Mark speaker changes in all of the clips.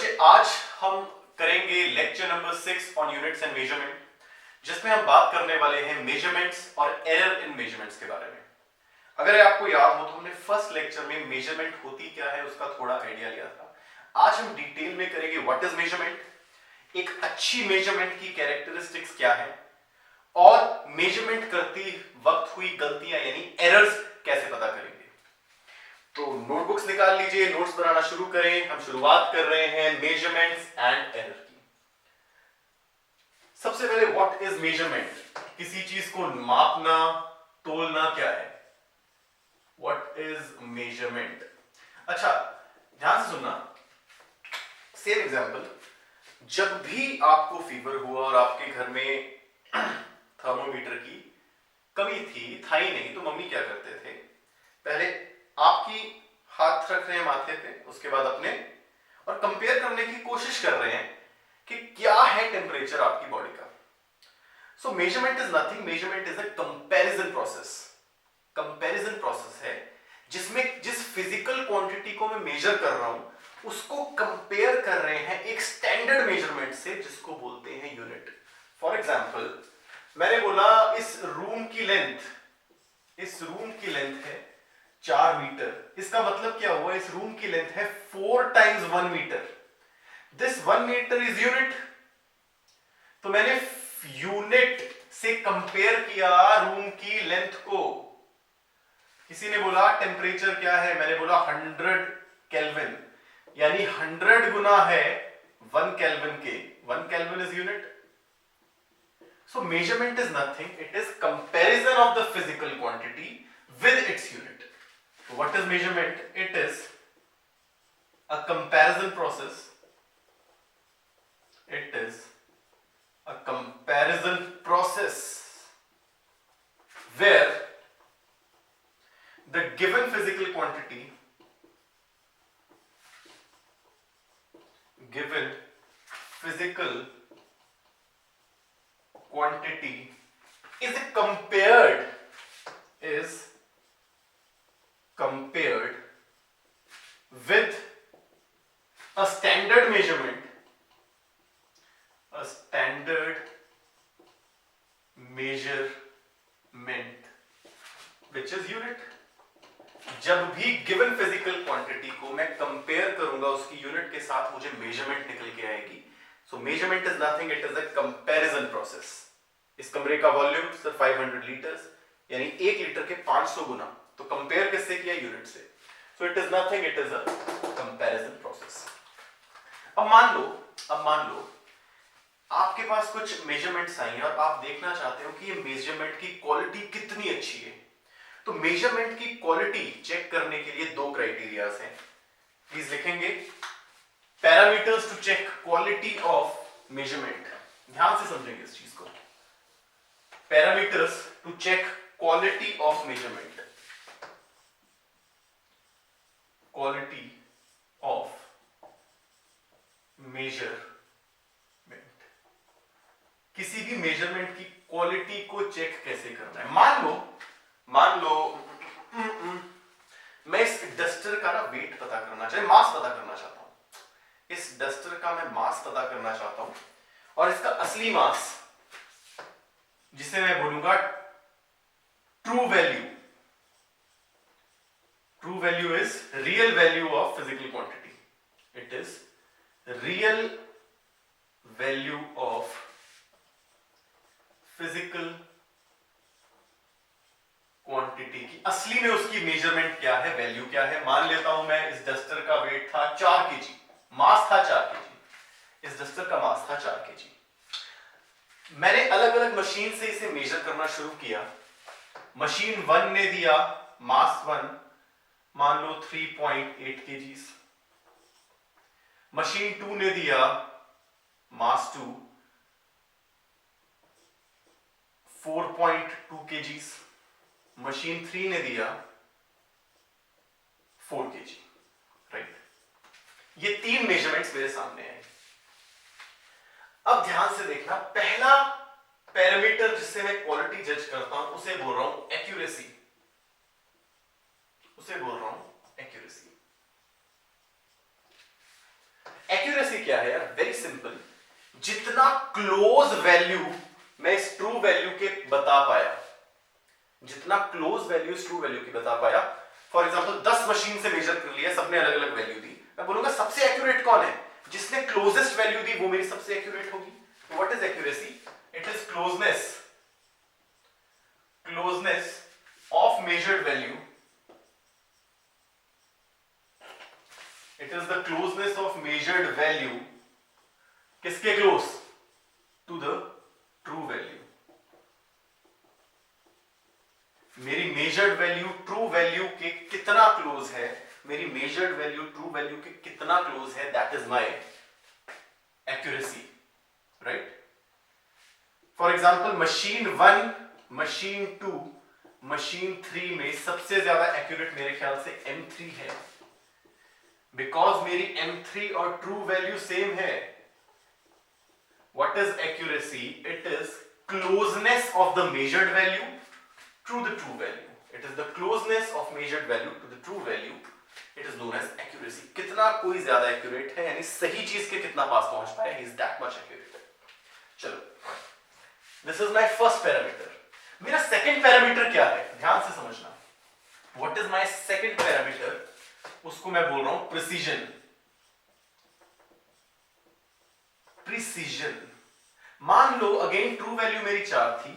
Speaker 1: बच्चे आज हम करेंगे lecture number 6 on units and measurement, जिसमें हम बात करने वाले हैं मेजरमेंट्स और एरर इन मेजरमेंट्स के बारे में। अगर आपको याद हो तो हमने फर्स्ट लेक्चर में मेजरमेंट होती क्या है उसका थोड़ा आइडिया लिया था। आज हम डिटेल में करेंगे व्हाट इज मेजरमेंट, एक अच्छी मेजरमेंट की कैरेक्टरिस्टिक्स क्या है और मेजरमेंट करती वक्त हुई गलतियां यानी एरर्स कैसे पता करेंगे। तो नोटबुक्स निकाल लीजिए, नोट्स बनाना शुरू करें। हम शुरुआत कर रहे हैं मेजरमेंट्स एंड एरर की। सबसे पहले व्हाट इज मेजरमेंट, किसी चीज को मापना तोलना क्या है। What is measurement. अच्छा ध्यान से सुनना, सेम एग्जांपल, जब भी आपको फीवर हुआ और आपके घर में थर्मोमीटर की कमी थी, था ही नहीं, तो मम्मी क्या करते थे, पहले आपकी हाथ रख रहे हैं माथे पे, उसके बाद अपने, और कंपेयर करने की कोशिश कर रहे हैं कि क्या है टेम्परेचर आपकी बॉडी का। सो measurement is nothing, measurement is a comparison process. Comparison process है जिसमें जिस फिजिकल क्वांटिटी को मैं मेजर कर रहा हूं उसको कंपेयर कर रहे हैं एक स्टैंडर्ड मेजरमेंट से जिसको बोलते हैं यूनिट। फॉर एग्जाम्पल, मैंने बोला इस रूम की लेंथ है 4 मीटर। इसका मतलब क्या हुआ, इस रूम की लेंथ है 4 times 1 metre. This 1 metre is unit. तो मैंने यूनिट से कंपेयर किया रूम की लेंथ को। किसी ने बोला टेम्परेचर क्या है, मैंने बोला 100 केल्विन, यानी 100 गुना है 1 केल्विन के। 1 kelvin is unit. So measurement is nothing, it is comparison of the physical quantity with its unit. So what is measurement? It is a comparison process. It is a comparison process where the given physical quantity, is compared with a standard measurement, which is unit. जब भी given physical quantity को मैं compare करूंगा उसकी unit के साथ, मुझे measurement निकल के आएगी। सो measurement is nothing, it is a comparison process. इस कमरे का वॉल्यूम सिर्फ 500 लीटर्स, यानी 1 लीटर के 500 गुना। तो कंपेयर किससे किया, यूनिट से। सो it is nothing, it is a comparison process. अब मान लो आपके पास कुछ मेजरमेंट्स आई हैं और आप देखना चाहते हो कि ये मेजरमेंट की क्वालिटी कितनी अच्छी है। तो मेजरमेंट की क्वालिटी चेक करने के लिए 2 क्राइटेरियाज हैं, प्लीज लिखेंगे। Parameters to check quality of measurement, ध्यान से समझेंगे इस चीज को। Parameters to check quality of measurement, quality of measurement. किसी भी मेजरमेंट की क्वालिटी को चेक कैसे करना है। मान लो मैं इस डस्टर का ना वेट पता करना चाहता हूं, मास पता करना चाहता हूं। इस डस्टर का मैं मास पता करना चाहता हूं और इसका असली मास, जिसे मैं बोलूंगा true value is real value of physical quantity. It is real value of physical quantity की असली में उसकी मेजरमेंट क्या है, वैल्यू क्या है। मान लेता हूं मैं इस डस्टर का वेट था 4 केजी, मास था 4 केजी, इस डस्टर का मास था 4 केजी। मैंने अलग अलग मशीन से इसे मेजर करना शुरू किया। मशीन 1 ने दिया मास 1 मान लो 3.8 केजीज, मशीन 2 ने दिया मास 2 4.2 केजीज, मशीन 3 ने दिया 4 केजी। राइट, ये 3 मेजरमेंट्स मेरे सामने हैं। अब ध्यान से देखना, पहला पैरामीटर जिससे मैं क्वालिटी जज करता हूं उसे बोल रहा हूं एक्यूरेसी। एक्यूरेसी क्या है यार? वेरी सिंपल, जितना क्लोज वैल्यू मैं इस ट्रू वैल्यू के बता पाया, जितना क्लोज वैल्यू इस ट्रू वैल्यू की बता पाया, फॉर एग्जांपल 10 मशीन से मेजर कर लिया, सबने अलग अलग वैल्यू दी, मैं बोलूंगा सबसे एक्यूरेट कौन है? जिसने क्लोजेस्ट वैल्यू दी वो मेरी सबसे एक्यूरेट होगी। What is accuracy? It is closeness of measured value, it is the closeness of measured value, किसके close? To the true value. मेरी मेजर्ड वैल्यू ट्रू वैल्यू के कितना क्लोज है, मेरी मेजर्ड वैल्यू ट्रू वैल्यू के कितना close है, that is my accuracy, right? For example machine 1, machine 2, machine 3 में सबसे ज्यादा एक्यूरेट मेरे ख्याल से M3 है, बिकॉज मेरी M3 और ट्रू वैल्यू सेम है। What is accuracy? It is closeness of the measured value to the true value. It is the closeness of measured value to the true value. It is known as accuracy. कितना कोई ज्यादा accurate है, यानी सही चीज के कितना पास पहुंच पाया, he is that much accurate. चलो, this is my first parameter. मेरा second parameter क्या है? ध्यान से समझना. What is my second parameter? उसको मैं बोल रहा हूं precision. प्रिसीजन। मान लो अगेन ट्रू वैल्यू मेरी 4 थी,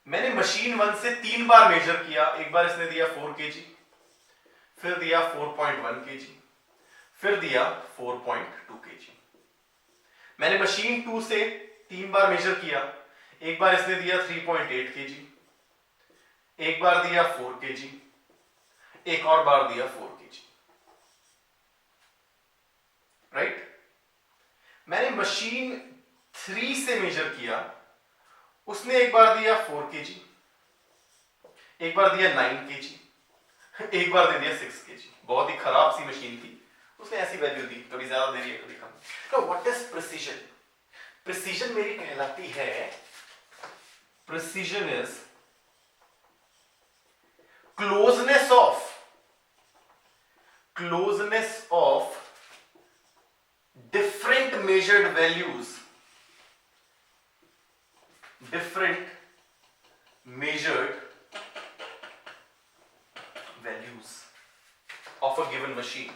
Speaker 1: मैंने मशीन 1 से 3 बार मेजर किया, एक बार इसने दिया 4 kg, फिर दिया 4.1 kg, फिर दिया 4.2 kg। मैंने मशीन 2 से 3 बार मेजर किया, एक बार इसने दिया 3.8 kg, एक बार दिया 4 kg, एक और बार दिया 4 kg, राइट? मैंने मशीन 3 से मेजर किया, उसने एक बार दिया 4 kg, एक बार दिया 9 kg, एक बार दे दिया 6 kg। बहुत ही खराब सी मशीन थी, उसने ऐसी वैल्यू दी, कभी ज्यादा दे रही है कभी कम। तो व्हाट इज प्रिसीजन? प्रिसीजन मेरी कहलाती है, precision is closeness of different measured values of a given machine,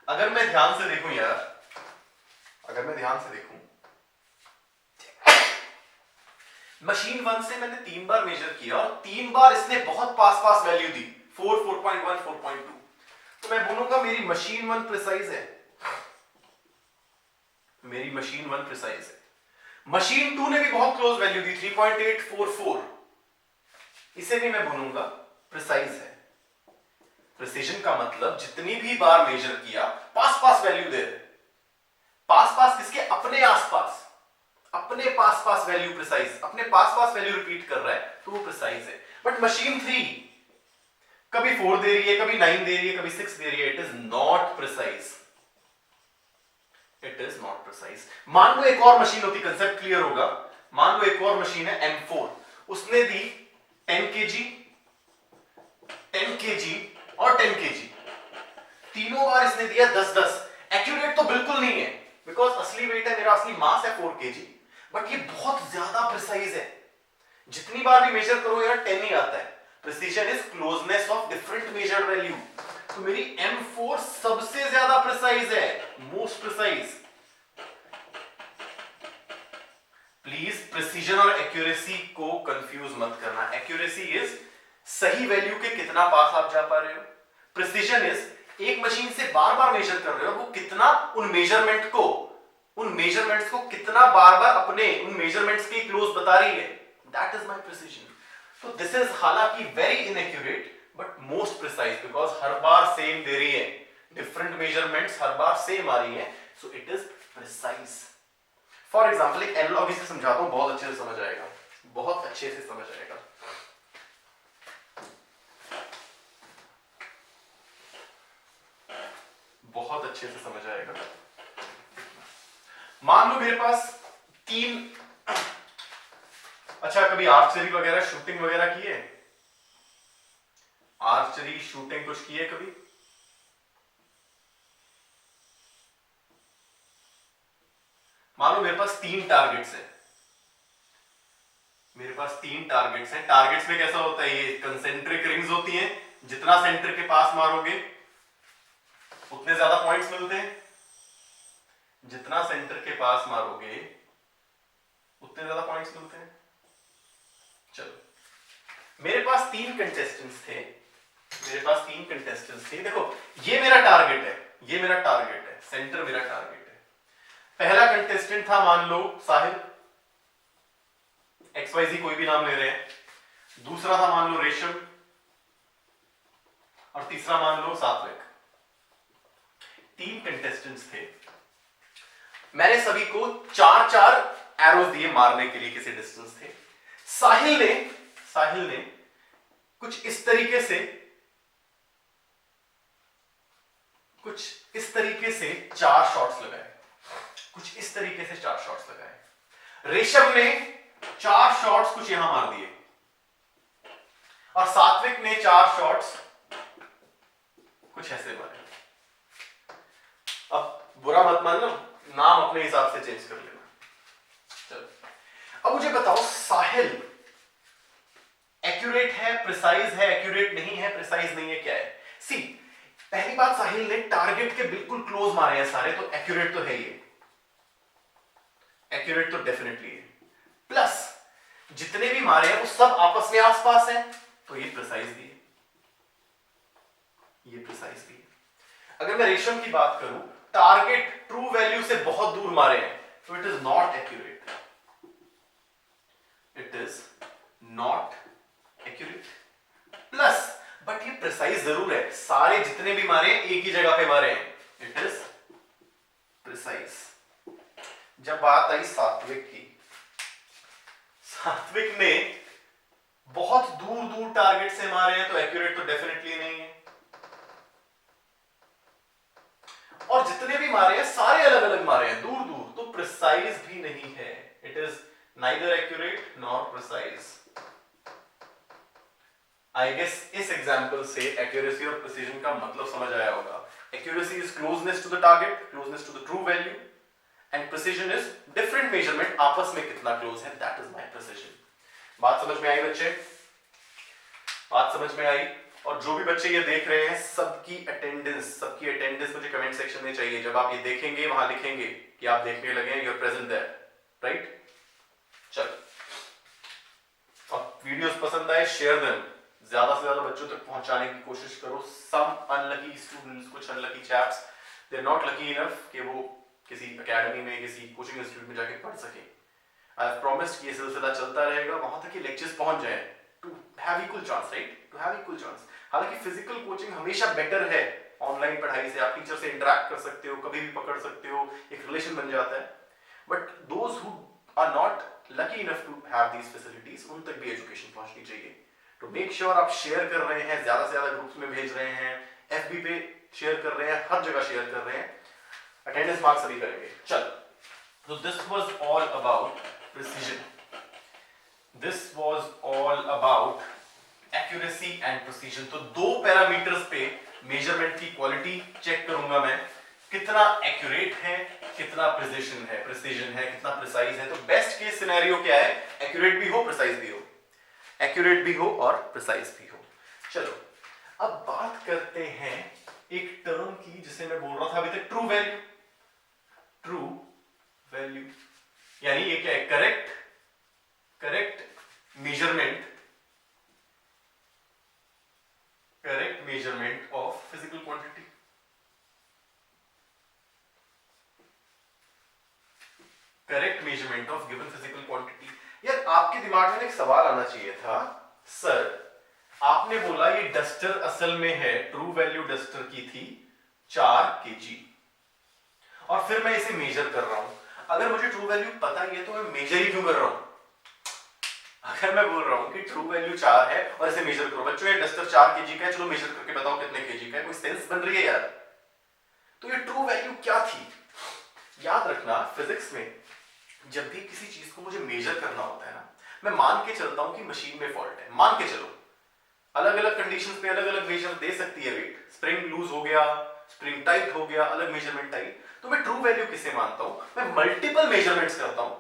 Speaker 1: अगर मैं ध्यान से देखूं यार, अगर मैं ध्यान से देखूं, मशीन 1 से मैंने 3 बार मेजर किया और 3 बार इसने बहुत पास वैल्यू दी, 4, 4.1, 4.2, तो मैं बोलूंगा मेरी मशीन 1 प्रिसाइज है, मेरी मशीन 1 प्रिसाइज है। मशीन 2 ने भी बहुत क्लोज वैल्यू दी, 3.844, इसे भी मैं बोलूंगा प्रिसाइज है। प्रिसीजन का मतलब जितनी भी बार मेजर किया, पास वैल्यू दे रहे, पास किसके? अपने आसपास, अपने पास वैल्यू प्रिसाइज, अपने पास वैल्यू रिपीट कर रहा है, तो वो प्रिसाइज है। बट मशीन 3 कभी 4 दे रही है, कभी 9 दे रही है, कभी 6 दे रही है, it is not precise, it is not precise. मान लो एक और मशीन होती, कंसेप्ट क्लियर होगा, मान लो एक और मशीन है M4, उसने दी 10 kg, 10 kg और 10 kg, तीनों बार इसने दिया 10-10। एक्यूरेट तो बिल्कुल नहीं है, बिकॉज असली वेट है मेरा, असली मास है 4 kg, बट ये बहुत ज्यादा प्रिसाइज है, जितनी बार भी मेजर करो यार 10 ही आता है। Precision is closeness of different measured value, तो मेरी M4 सबसे ज्यादा प्रिसाइज है, मोस्ट प्रिसाइज। प्लीज प्रिसीजन और एक्यूरेसी को कंफ्यूज मत करना। एक्यूरेसी इज सही वैल्यू के कितना पास आप जा पा रहे हो, प्रिसीजन इज एक मशीन से बार मेजर कर रहे हो, वो कितना उन मेजरमेंट्स को कितना बार अपने उन मेजरमेंट्स के क्लोज बता रही है, दैट इज माय प्रिसीजन। तो दिस इज हालांकि very inaccurate but most precise, because हर बार सेम दे रही है, डिफरेंट मेजरमेंट्स हर बार सेम आ रही है, so it is precise. For example एक एनालॉजी से समझाता हूं, बहुत अच्छे से समझ आएगा, बहुत अच्छे से समझ आएगा। बहुत अच्छे से समझ आएगा। मान लो मेरे पास 3, अच्छा कभी आर्चरी वगैरह शूटिंग वगैरह की है? आर्चरी, शूटिंग कुछ की है कभी? मान लो मेरे पास 3 टारगेट्स हैं, मेरे पास 3 टारगेट्स हैं। टारगेट्स में कैसा होता है, ये कंसेंट्रिक रिंग्स होती हैं, जितना सेंटर के पास मारोगे उतने ज्यादा पॉइंट्स मिलते हैं, जितना सेंटर के पास मारोगे उतने ज्यादा पॉइंट्स मिलते हैं। चलो मेरे पास 3 कंटेस्टेंट्स थे, मेरे पास 3 कंटेस्टेंट्स थे। देखो ये मेरा टारगेट है, ये मेरा टारगेट है, सेंटर मेरा टारगेट है। पहला कंटेस्टेंट था मान लो साहिल, XYZ कोई भी नाम ले रहे हैं। दूसरा था मान लो रेशम, और तीसरा मान लो सात्विक। 3 कंटेस्टेंट्स थे, मैंने सभी को 4-4 एरोज दिए मारने के लिए, किसी डिस्टेंस थे। साहिल ने कुछ इस तरीके से 4 शॉट्स लगाए, कुछ इस तरीके से 4 शॉट्स लगाए। रेशम ने 4 शॉट्स कुछ यहां मार दिए, और सात्विक ने 4 शॉट्स कुछ ऐसे मारे। अब बुरा मत मानना, नाम अपने हिसाब से चेंज कर लेना। चलो अब मुझे बताओ साहिल एक्यूरेट है, प्रिसाइज है, एक्यूरेट नहीं है, प्रिसाइज नहीं है, क्या है? सी पहली बात, साहिल ने टारगेट के बिल्कुल क्लोज मारे हैं सारे, तो एक्यूरेट तो है ही, एक्यूरेट तो डेफिनेटली है। प्लस जितने भी मारे हैं वो सब आपस में आसपास हैं, तो ये प्रिसाइज भी है, ये प्रिसाइज भी है। अगर मैं रेशम की बात करूं, टारगेट ट्रू वैल्यू से बहुत दूर मारे हैं, तो it is not accurate, it is not accurate. Plus but ये प्रिसाइज जरूर है, सारे जितने भी मारे एक ही जगह पे मारे हैं, इट इज प्रिसाइज। जब बात आई सात्विक की, सात्विक ने बहुत दूर दूर टारगेट से मारे हैं, तो एक्यूरेट तो डेफिनेटली नहीं है। और जितने भी मारे हैं सारे अलग अलग मारे हैं, दूर दूर, तो प्रिसाइज भी नहीं है। It is neither accurate nor precise. I guess इस एग्जांपल से एक्यूरेसी और प्रिसीजन का मतलब समझ आया होगा। Accuracy is closeness to the target, closeness to the true value, and precision is different measurement, आपस में कितना क्लोज है, दैट इज माय प्रिसीजन। बात समझ में आई बच्चे? बात समझ में आई? और जो भी बच्चे ये देख रहे हैं, सबकी अटेंडेंस मुझे कमेंट सेक्शन में चाहिए। जब आप ये देखेंगे वहां लिखेंगे कि आप देखने लगे हैं, you are present there, right? चलो, और वीडियोस पसंद आए शेयर देम, ज्यादा से ज्यादा बच्चों तक पहुंचाने की कोशिश करो। सम अनलकी स्टूडेंट्स, कुछ unlucky chaps, they are not lucky enough कि वो किसी एकेडमी में, किसी कोचिंग इंस्टीट्यूट में जाके पढ़ सके। आई हैव प्रॉमिस्ड कि ये सिलसिला चलता रहेगा, वहां तक कि लेक्चर्स पहुंच जाए, to have equal chance, right? To have equal chance. हालांकि फिजिकल कोचिंग हमेशा बेटर है ऑनलाइन पढ़ाई से, आप टीचर से इंटरेक्ट कर सकते हो, कभी भी पकड़ सकते हो, एक रिलेशन बन जाता है। But those who are not lucky enough to have these facilities, उन तक भी एजुकेशन पहुंचनी चाहिए। तो मेक श्योर आप शेयर कर रहे हैं, ज्यादा से ज्यादा ग्रुप्स में भेज रहे हैं, FB पे शेयर कर रहे हैं, हर जगह शेयर कर रहे हैं, अटेंडेंस मार्क्स सभी करेंगे। चल, तो this was all about precision, this was all about accuracy and precision. तो 2 पैरामीटर्स पे मेजरमेंट की क्वालिटी चेक करूंगा मैं, कितना एक्यूरेट है, कितना प्रिसीजन है, कितना प्रिसाइज है। तो बेस्ट केस सिनेरियो क्या है? एक्यूरेट भी हो, प्रिसाइज भी हो, एक्यूरेट भी हो और प्रिसाइज भी हो। चलो अब बात करते हैं एक टर्म की जिसे मैं बोल रहा था अभी तक, ट्रू वैल्यू। ट्रू वैल्यू यानी ये क्या है? Correct measurement of physical quantity. Correct measurement of given physical quantity. यार आपके दिमाग में एक सवाल आना चाहिए था, सर आपने बोला ये डस्टर असल में है, ट्रू वैल्यू डस्टर की थी 4 kg, और फिर मैं इसे मेजर कर रहा हूं। अगर मुझे ट्रू वैल्यू पता ही है तो मैं मेजर ही क्यों कर रहा हूं? अगर मैं बोल रहा हूं कि ट्रू वैल्यू 4 है और इसे मेजर करो, बच्चों ये डस्टर 4 kg का है, चलो मेजर करके बताओ कितने kg का है, कोई सेंस बन रही है यार? तो ये ट्रू वैल्यू क्या थी? याद रखना फिजिक्स में जब भी किसी चीज को मुझे मेजर करना होता है ना, मैं मान के चलता हूं कि मशीन में फॉल्ट है, मान के चलो। अलग अलग कंडीशंस पे अलग अलग मेजर दे सकती है वेट। स्प्रिंग लूज हो गया, स्प्रिंग टाइट हो गया, अलग मेजरमेंट टाइप। तो मैं ट्रू वैल्यू किसे मानता हूं, मैं मल्टीपल मेजरमेंट्स करता हूं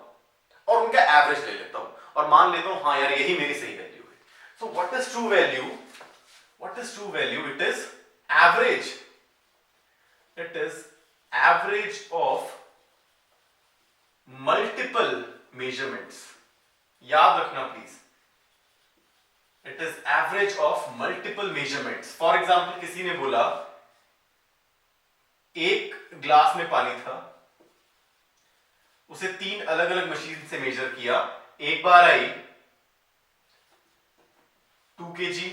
Speaker 1: और उनका एवरेज ले लेता हूं और मान लेता हूं हाँ यार यही मेरी सही वैल्यू है। सो what is true value? What is true value? It is average. It is average of multiple measurements. याद रखना please, it is average of multiple measurements. For example किसी ने बोला एक ग्लास में पानी था, उसे 3 अलग अलग मशीन से मेजर किया। एक बार आई 2 kg,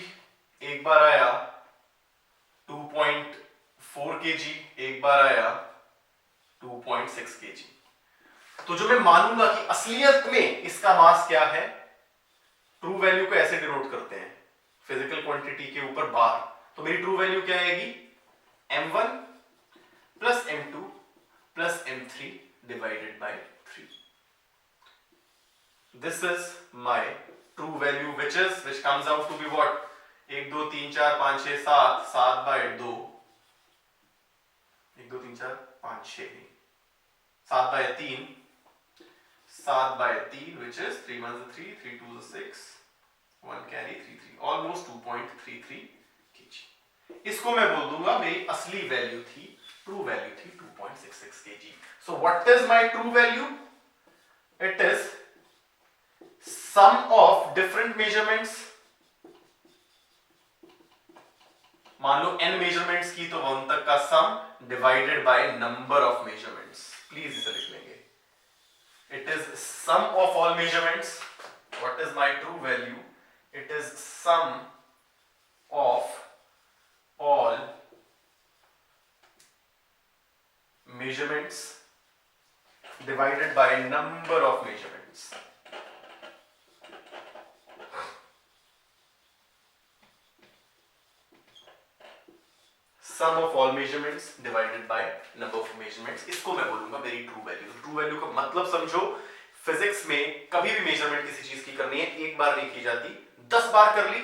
Speaker 1: एक बार आया 2.4 kg, एक बार आया 2.6 kg। तो जो मैं मानूंगा कि असलियत में इसका मास क्या है, ट्रू वैल्यू को ऐसे डिनोट करते हैं फिजिकल क्वांटिटी के ऊपर बार। तो मेरी ट्रू वैल्यू क्या आएगी? m1 plus m2 plus m3 divided by 3। This is my true value which comes out to be what? 1 2 3 4 5 6 7 7 bye 2, 1 2 3 4 5 6 7 bye 3, 7 by 3 which is 3 1 is 3, 3 2 is 6, 1 carry 3 3, almost 2.33 kg। इसको मैं बोल दूंगा मेरी असली वैल्यू थी, true value थी 2.66 kg। So what is my true value? It is sum of different measurements. मान लो n मेजरमेंट्स की तो उन तक का sum divided by number of measurements. Please इसे लिख लेंगे। It is sum of all measurements. What is my true value? It is sum of all measurements divided by number of measurements. Sum of all measurements divided by number of measurements। इसको मैं बोलूंगा मेरी true value. True value का मतलब समझो, physics में कभी भी मेजरमेंट किसी चीज की करनी है, एक बार नहीं की जाती, 10 बार कर ली,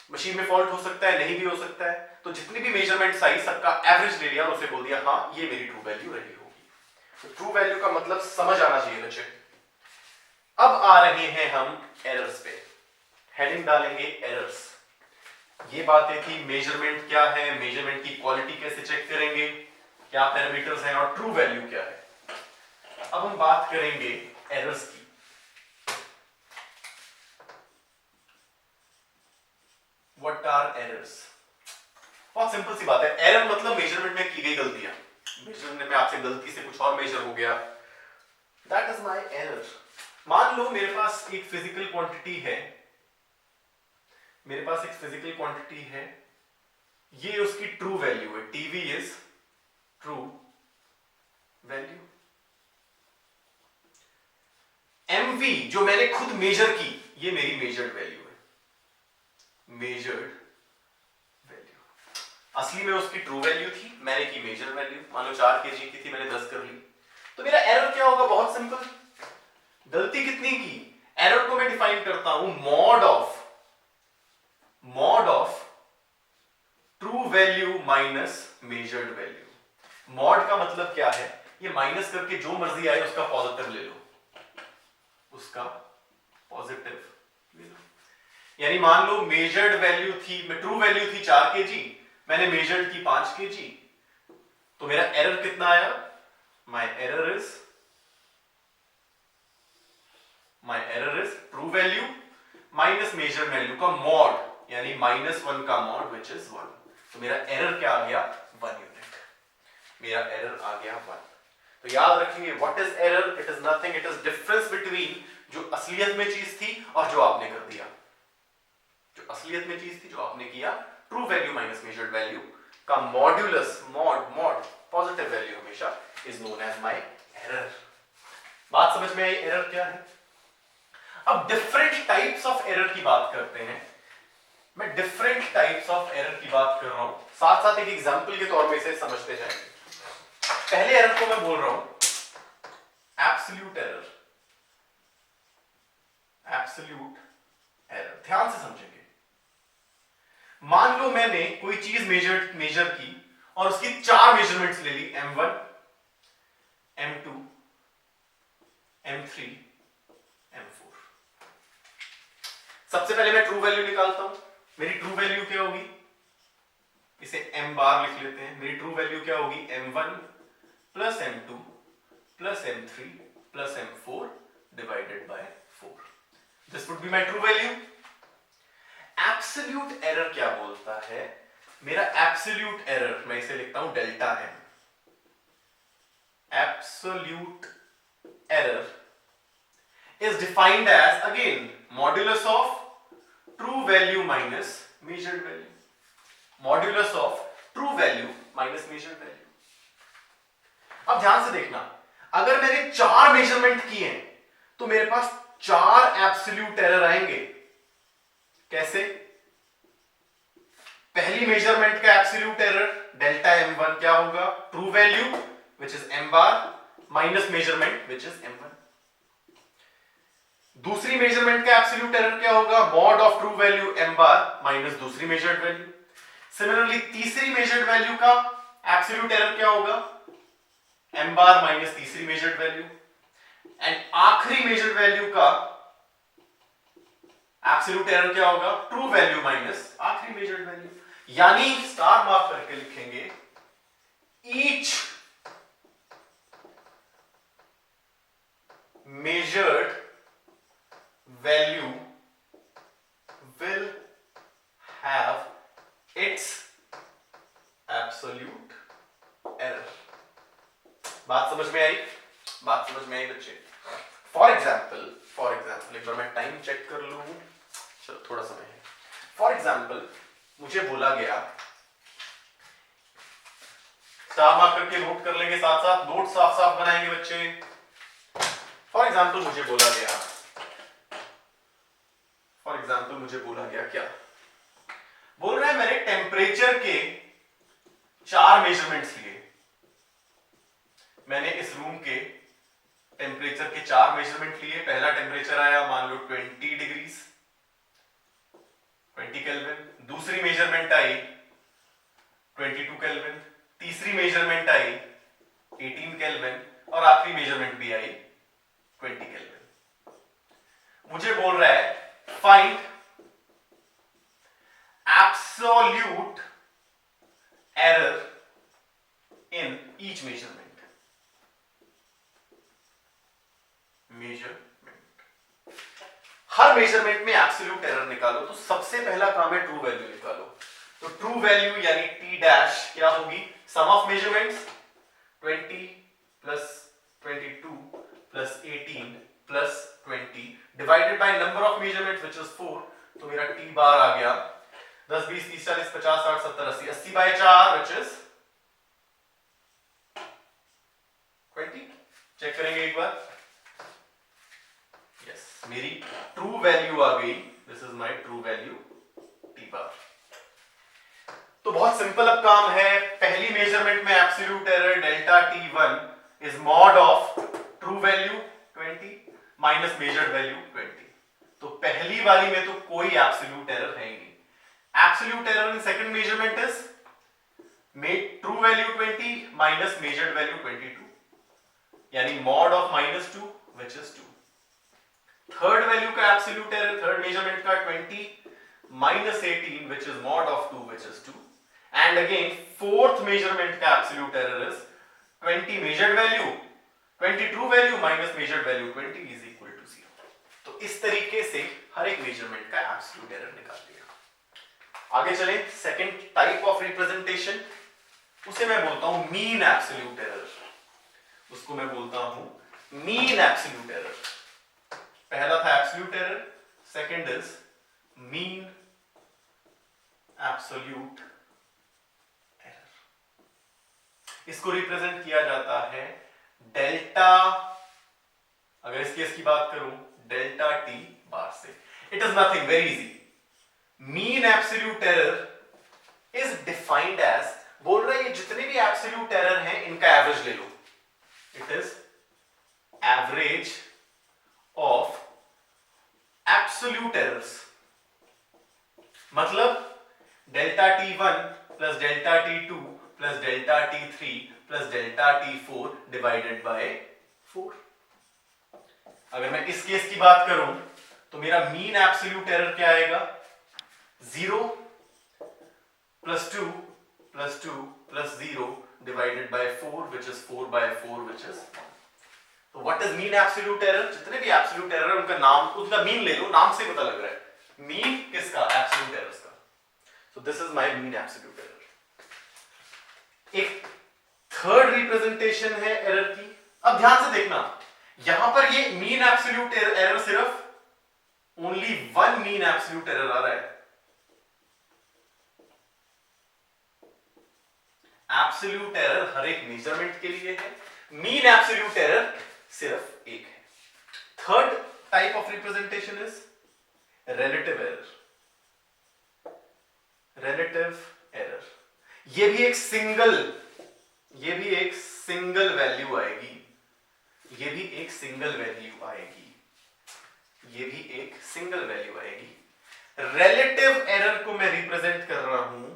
Speaker 1: मशीन में फॉल्ट हो सकता है, नहीं भी हो सकता है। तो जितनी भी मेजरमेंट्स आई सबका एवरेज ले लिया और उसे बोल दिया हाँ ये मेरी ट्रू वैल्यू रही होगी। तो ट्रू वैल्यू का मतलब समझ आना चाहिए बच्चे। अब आ रहे हैं हम एरर्स पे, हेडिंग डालेंगे एरर्स। ये बातें थी मेजरमेंट क्या है, मेजरमेंट की क्वालिटी कैसे चेक करेंगे, क्या पैरामीटर्स हैं और ट्रू वैल्यू क्या है। अब हम बात करेंगे एरर्स की। What are errors? बहुत सिंपल सी बात है। एरर मतलब मेजरमेंट में की गई गलतियां। मेजरमेंट में आपसे गलती से कुछ और मेजर हो गया, दैट इज माय एरर। मान लो मेरे पास एक फिजिकल क्वांटिटी है, मेरे पास एक फिजिकल क्वांटिटी है, ये उसकी ट्रू वैल्यू है, TV is true value. MV जो मैंने खुद मेजर की, ये मेरी मेजर्ड वैल्यू है, मेजर्ड वैल्यू। असली में उसकी ट्रू वैल्यू थी, मैंने की मेजर वैल्यू। मान लो 4 kg की थी, मैंने 10 कर ली। तो मेरा एरर क्या होगा? बहुत सिंपल, गलती कितनी की? एरर को मैं डिफाइन करता हूं mod of true value minus measured value. Mod का मतलब क्या है? ये माइनस करके जो मर्जी आए उसका पॉजिटिव ले लो, उसका पॉजिटिव ले लो। यानी मान लो मेजर्ड वैल्यू थी, ट्रू वैल्यू थी 4 kg, मैंने मेजर्ड की 5 kg, तो मेरा एरर कितना आया? My error is true value minus measured value का मॉड, यानी -1 का मॉड विच इज 1। तो मेरा एरर क्या आ गया? 1 यूनिट। मेरा एरर आ गया 1। तो याद रखेंगे what is error? It is nothing, it is difference between जो असलियत में चीज थी और जो आपने कर दिया। जो असलियत में चीज थी, जो आपने किया, true value minus measured value का मॉड्यूलस, मॉड पॉजिटिव वैल्यू हमेशा is known as my error. बात समझ में आई? एरर क्या है? अब डिफरेंट टाइप्स ऑफ एरर की बात करते हैं। मैं डिफरेंट टाइप्स ऑफ एरर की बात कर रहा हूं, साथ साथ एक एग्जांपल के तौर में इसे समझते जाएंगे। पहले एरर को मैं बोल रहा हूं एब्सोल्यूट एरर। एब्सोल्यूट एरर ध्यान से समझेंगे। मान लो मैंने कोई चीज मेजर की और उसकी 4 मेजरमेंट्स ले ली, M1, M2, M3, M4। सबसे पहले मैं ट्रू वैल्यू निकालता हूं। मेरी ट्रू वैल्यू क्या होगी, इसे M बार लिख लेते हैं। मेरी ट्रू वैल्यू क्या होगी, M1 plus M2 plus M3 plus M4 divided by 4। This would be my true value. Absolute error क्या बोलता है, मेरा एब्सोल्यूट एरर मैं इसे लिखता हूं delta M। Absolute error is defined as again modulus of true value minus measured value. Modulus of true value minus measured value. अब ध्यान से देखना, अगर मैंने 4 मेजरमेंट किए हैं तो मेरे पास 4 एब्सोल्यूट एरर आएंगे। कैसे? पहली मेजरमेंट का एब्सोल्यूट एरर डेल्टा M1 क्या होगा, true value which is M bar minus measurement which is M1। दूसरी मेजरमेंट का एब्सोल्यूट एरर क्या होगा, mod of true value M bar minus दूसरी मेजर्ड वैल्यू। सिमिलरली तीसरी मेजर्ड वैल्यू का एब्सोल्यूट एरर क्या होगा, M बार माइनस तीसरी मेजर्ड वैल्यू। एंड आखिरी मेजर्ड वैल्यू का एब्सोल्यूट एरर क्या होगा, ट्रू वैल्यू माइनस आखिरी मेजर्ड वैल्यू। यानी स्टार मार्क करके लिखेंगे, each measured value will have its absolute error। बात समझ में आई? बात समझ में आई बच्चे? फॉर एग्जाम्पल एक बार मैं टाइम चेक कर लूं, चलो थोड़ा समय है। फॉर एग्जाम्पल मुझे बोला गया, स्टार मार्क करके नोट कर लेंगे, साथ साथ नोट साफ साफ बनाएंगे बच्चे। फॉर एग्जाम्पल मुझे बोला गया क्या, बोल रहा है मैंने टेम्परेचर के 4 मेजरमेंट्स लिए। मैंने इस रूम के टेम्परेचर के 4 मेजरमेंट लिए। पहला टेम्परेचर आया मान लो 20 डिग्रीज 20 केल्विन। दूसरी मेजरमेंट आई 22 केल्विन। तीसरी मेजरमेंट आई 18 केल्विन और आखिरी मेजरमेंट भी आई 20 केल्विन। मुझे बोल रहा है find absolute error in each measurement. Her measurement में एब्सोल्यूट एरर निकालो, तो सबसे पहला काम है ट्रू वैल्यू निकालो। तो ट्रू वैल्यू यानी टी डैश क्या होगी, sum of measurements 20 plus 22 plus 18 plus 20 divided by number of measurements which is 4। तो मेरा टी बार आ गया 10 20 30 40 50 60 70 80 80 बाय 4 विच इज 20। चेक करेंगे एक बार। यस, मेरी ट्रू वैल्यू आ गई। This is my true value T bar. तो बहुत सिंपल अब काम है। पहली मेजरमेंट में absolute error delta T1 is mod of true value 20 minus measured value 20। तो पहली वाली में तो कोई एब्सोल्यूट एरर है ही नहीं। Absolute error in second measurement is true value 20 minus measured value 22 यानी mod of -2 which is 2। Third value का एब्सोल्यूट एरर थर्ड मेजरमेंट का 20 minus 18 which is mod of 2 which is 2। and again fourth measurement का absolute error is 20 measured value 20 true value minus measured value 20 is equal to 0। तो इस तरीके से हर एक measurement का absolute error निकाल लिया। आगे चलें, सेकंड टाइप ऑफ रिप्रेजेंटेशन, उसे मैं बोलता हूं मीन एब्सोल्यूट एरर। उसको मैं बोलता हूं मीन एब्सोल्यूट एरर। पहला था absolute error, second is mean absolute error. इसको रिप्रेजेंट किया जाता है डेल्टा, अगर इस केस की बात करूं डेल्टा टी बार से। It is nothing, very easy. Mean absolute error is defined as, बोल रहे हैं जितने भी एब्सोल्यूट एरर हैं इनका एवरेज ले लो। It is average of absolute errors. मतलब delta T1 plus delta T2 plus delta T3 plus delta T4 divided by 4। अगर मैं इस केस की बात करूं तो मेरा मीन एब्सोल्यूट एरर क्या आएगा? 0 plus 2 plus 2 plus 0 divided by 4 which is 4 by 4 which is 1। तो what is mean absolute error? जितने भी एब्सोल्यूट एरर है उनका नाम, उनका मीन ले लो, नाम से पता लग रहा है मीन किसका? एब्सोल्यूट एरर्स का। So this is my mean absolute error. एक थर्ड रिप्रेजेंटेशन है एरर की। अब ध्यान से देखना, यहां पर ये मीन एब्सोल्यूट एरर सिर्फ only one mean absolute error आ रहा है। एब्सोल्यूट एरर हर एक मेजरमेंट के लिए है, मीन एब्सोल्यूट एरर सिर्फ एक है। Third type of representation is relative error. Relative error ये भी एक सिंगल वैल्यू आएगी, ये भी एक सिंगल वैल्यू आएगी, ये भी एक सिंगल वैल्यू आएगी। रिलेटिव एरर को मैं रिप्रेजेंट कर रहा हूं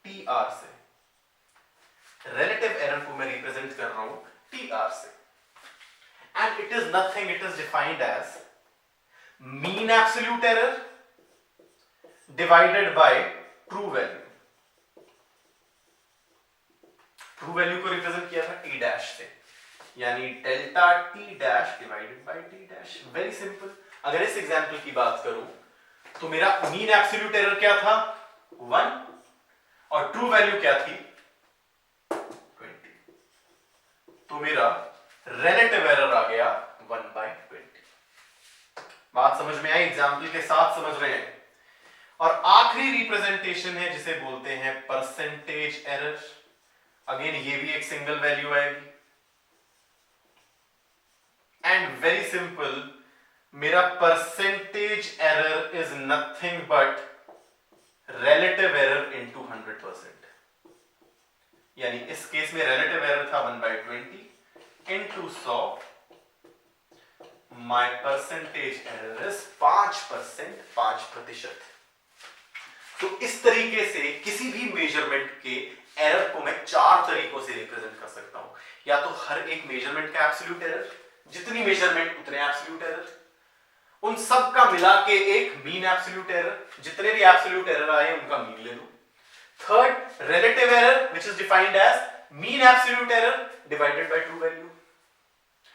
Speaker 1: TR से। रिलेटिव एरर को मैं रिप्रेजेंट कर रहा हूं TR से, and it is nothing, it is defined as mean absolute error divided by true value. True value को रिप्रेजेंट किया था T डैश से, यानी delta T dash divided by T dash. Very simple. अगर इस एग्जांपल की बात करूं तो मेरा मीन एब्सोल्यूट एरर क्या था? 1, और ट्रू वैल्यू क्या थी? 20। तो मेरा रिलेटिव एरर आ गया 1/20। बात समझ में आई? एग्जांपल के साथ समझ रहे हैं? और आखिरी रिप्रेजेंटेशन है जिसे बोलते हैं परसेंटेज एरर। अगेन ये भी एक सिंगल वैल्यू आएगी, एंड वेरी सिंपल, मेरा percentage error is nothing but relative error into 100%। यानी इस केस में रिलेटिव एरर था 1/20 into 100। My percentage error is 5%, 5%। तो इस तरीके से किसी भी मेजरमेंट के एरर को मैं 4 तरीकों से रिप्रेजेंट कर सकता हूं। या तो हर एक मेजरमेंट का एब्सोल्यूट एरर, जितनी मेजरमेंट उतने एब्सोल्यूट एरर, उन सब का मिला के एक मीन एब्सोल्यूट एरर, जितने भी एब्सोल्यूट एरर आए उनका मीन ले लो। Third, relative error which is defined as mean absolute error divided by true value.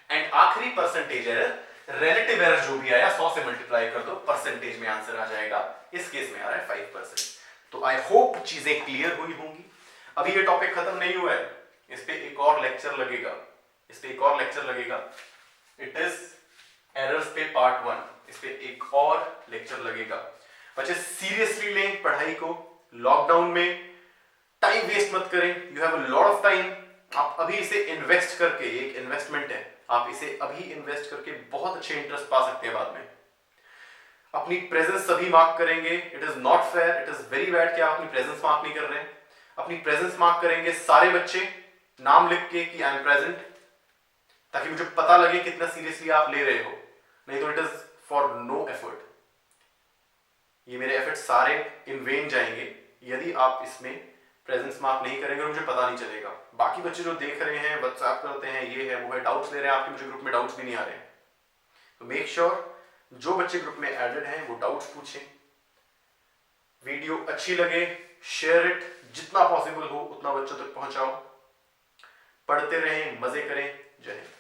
Speaker 1: And आखिरी परसेंटेज एरर, रिलेटिव एरर जो भी आया 100 से मल्टीप्लाई कर दो, परसेंटेज में आंसर आ जाएगा। इस केस में आ रहा है 5%। तो आई होप चीजें क्लियर हुई होंगी। अभी ये टॉपिक खत्म नहीं हुआ है, इस पे एक और लेक्चर लगेगा, इस पे एक और लेक्चर लगेगा। इट इज एरर्स पे पार्ट 1, इस पे एक और लेक्चर लगेगा। बच्चे सीरियसली लें पढ़ाई को, लॉकडाउन में टाइम वेस्ट मत करें। You have a lot of time. आप अभी इसे इन्वेस्ट करके, एक इन्वेस्टमेंट है, आप इसे अभी इन्वेस्ट करके बहुत अच्छे इंटरेस्ट पा सकते हैं बाद में। अपनी प्रेजेंस सभी मार्क करेंगे। It is not fair, it is very bad कि आप अपनी प्रेजेंस मार्क नहीं कर रहे हैं। अपनी प्रेजेंस मार्क करेंगे सारे बच्चे, नाम लिख के कि आई एम प्रेजेंट, ताकि मुझे पता लगे कितना सीरियसली आप ले रहे हो। नहीं तो it is for no effort, ये मेरे एफर्ट सारे इन वेन जाएंगे यदि आप इसमें प्रेजेंस मार्क नहीं करेंगे और मुझे पता नहीं चलेगा। बाकी बच्चे जो देख रहे हैं, व्हाट्सएप करते हैं, ये है वो है, डाउट्स ले रहे हैं आपके, मुझे ग्रुप में डाउट्स भी नहीं आ रहे हैं। तो मेक श्योर जो बच्चे ग्रुप में एडेड हैं वो डाउट्स पूछें। वीडियो अच्छी लगे शेयर इट, जितना पॉसिबल हो उतना बच्चों तक पहुंचाओ। पढ़ते रहें, मजे करें। जय हिंद।